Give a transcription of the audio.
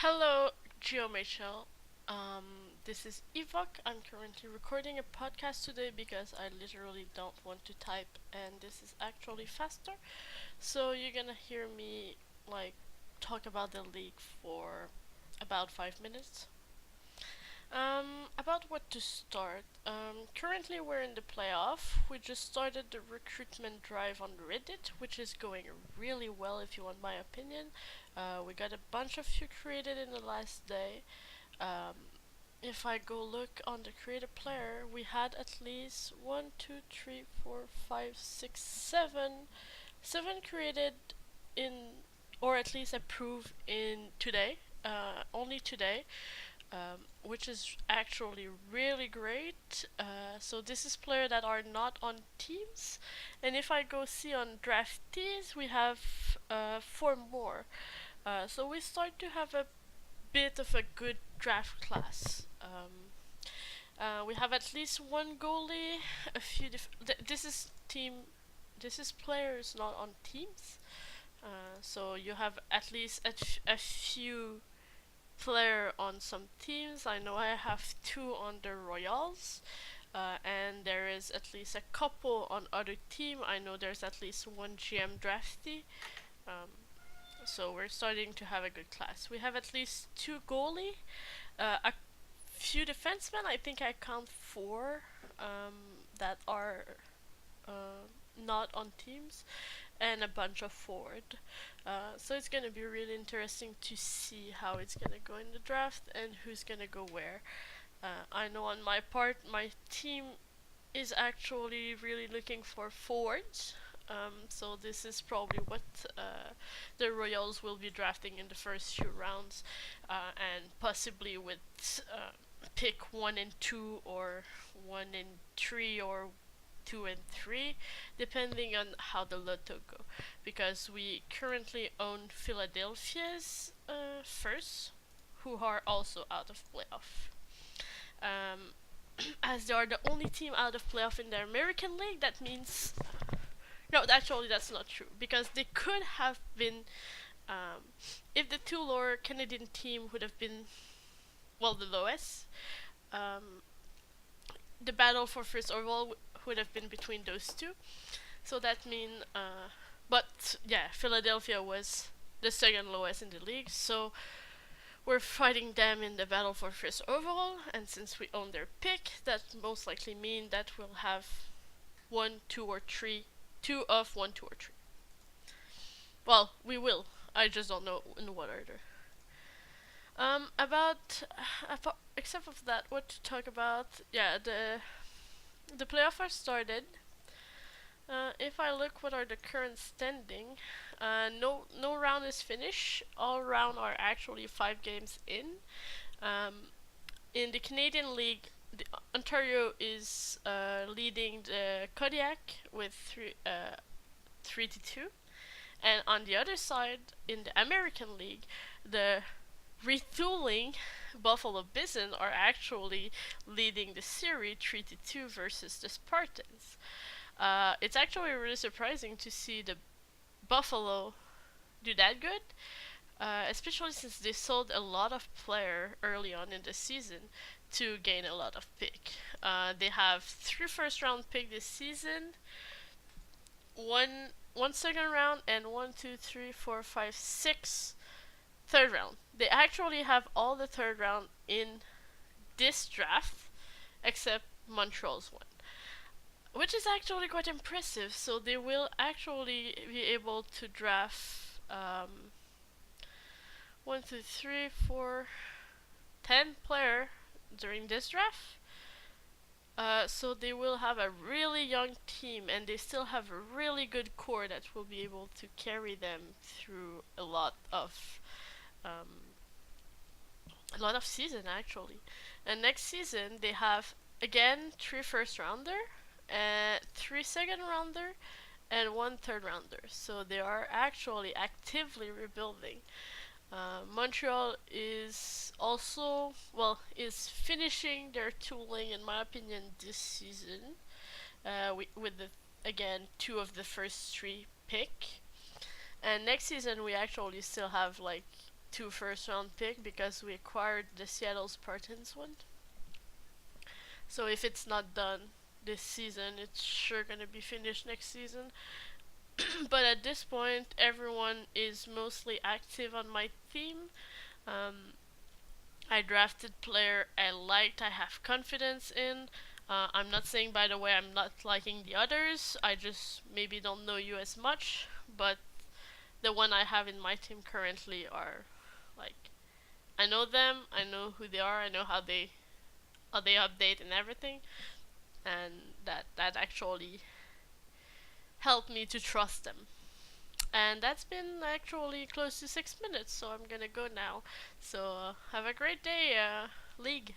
Hello, GeoMHL. This is Evok. I'm currently recording a podcast today because I literally don't want to type, and this is actually faster. So you're gonna hear me like talk about the league for about 5 minutes. About what to start. Currently we're in the playoff. We just started the recruitment drive on Reddit, which is going really well if you want my opinion. We got a bunch of you created in the last day. If I go look on the created player, we had at least one, two, three, four, five, six, seven created in, or at least approved in today. Only today, which is actually really great. So this is players that are not on teams, and if I go see on draftees, we have four more. So we start to have a bit of a good draft class. We have at least one goalie, a few. This is team. This is players not on teams. So you have at least a few player on some teams. I know I have two on the Royals, and there is at least a couple on other team. I know there's at least one GM draftee. Um, so we're starting to have a good class. We have at least two goalie, a few defensemen. I think I count four that are not on teams, and a bunch of forward. So it's gonna be really interesting to see how it's gonna go in the draft and who's gonna go where. I know on my part, my team is actually really looking for forwards. So this is probably what the Royals will be drafting in the first few rounds, and possibly with pick 1 and 2 or 1 and 3 or 2 and 3, depending on how the lotto go. Because we currently own Philadelphia's first, who are also out of playoff. Um, as they are the only team out of playoff in the American League, that means no. Actually, that's not true because they could have been. If the two lower Canadian team would have been, well, the lowest, um, the battle for first overall would have been between those two. So that means, but yeah, Philadelphia was the second lowest in the league. So we're fighting them in the battle for first overall, and since we own their pick, that most likely mean that we'll have one, two, or three, two of one, two, or three. Well, we will. I just don't know in what order. About except of that, what to talk about? Yeah, the playoffs are started. If I look, what are the current standing? No round is finished. All round are actually 5 games in. In the Canadian League, Ontario is leading the Kodiak with 3-2, and on the other side, in the American League, the retooling Buffalo Bison are actually leading the series 3-2 versus the Spartans. It's actually really surprising to see the Buffalo do that good, especially since they sold a lot of player early on in the season to gain a lot of pick. They have 3 first round pick this season, one second round, and 1, 2, 3, 4, 5, 6 third round. They actually have all the third round in this draft except Montreal's one, which is actually quite impressive. So they will actually be able to draft 1, 2, 3, 4, 10 player during this draft. So they will have a really young team, and they still have a really good core that will be able to carry them through um, a lot of season actually. And next season they have again 3 first rounder, 3 second rounder, and 1 third rounder. So they are actually actively rebuilding. Montreal is also, well, is finishing their tooling in my opinion this season. With the again two of the first three pick, and next season we actually still have like 2 first round pick because we acquired the Seattle Spartans one. So if it's not done this season, it's sure gonna be finished next season. But at this point, everyone is mostly active on my team. Um, I drafted player I liked, I have confidence in. I'm not saying, by the way, I'm not liking the others. I just maybe don't know you as much. But the one I have in my team currently are like, I know them, I know who they are, I know how they update and everything, and that actually helped me to trust them. And that's been actually close to 6 minutes, so I'm gonna go now. So have a great day, League.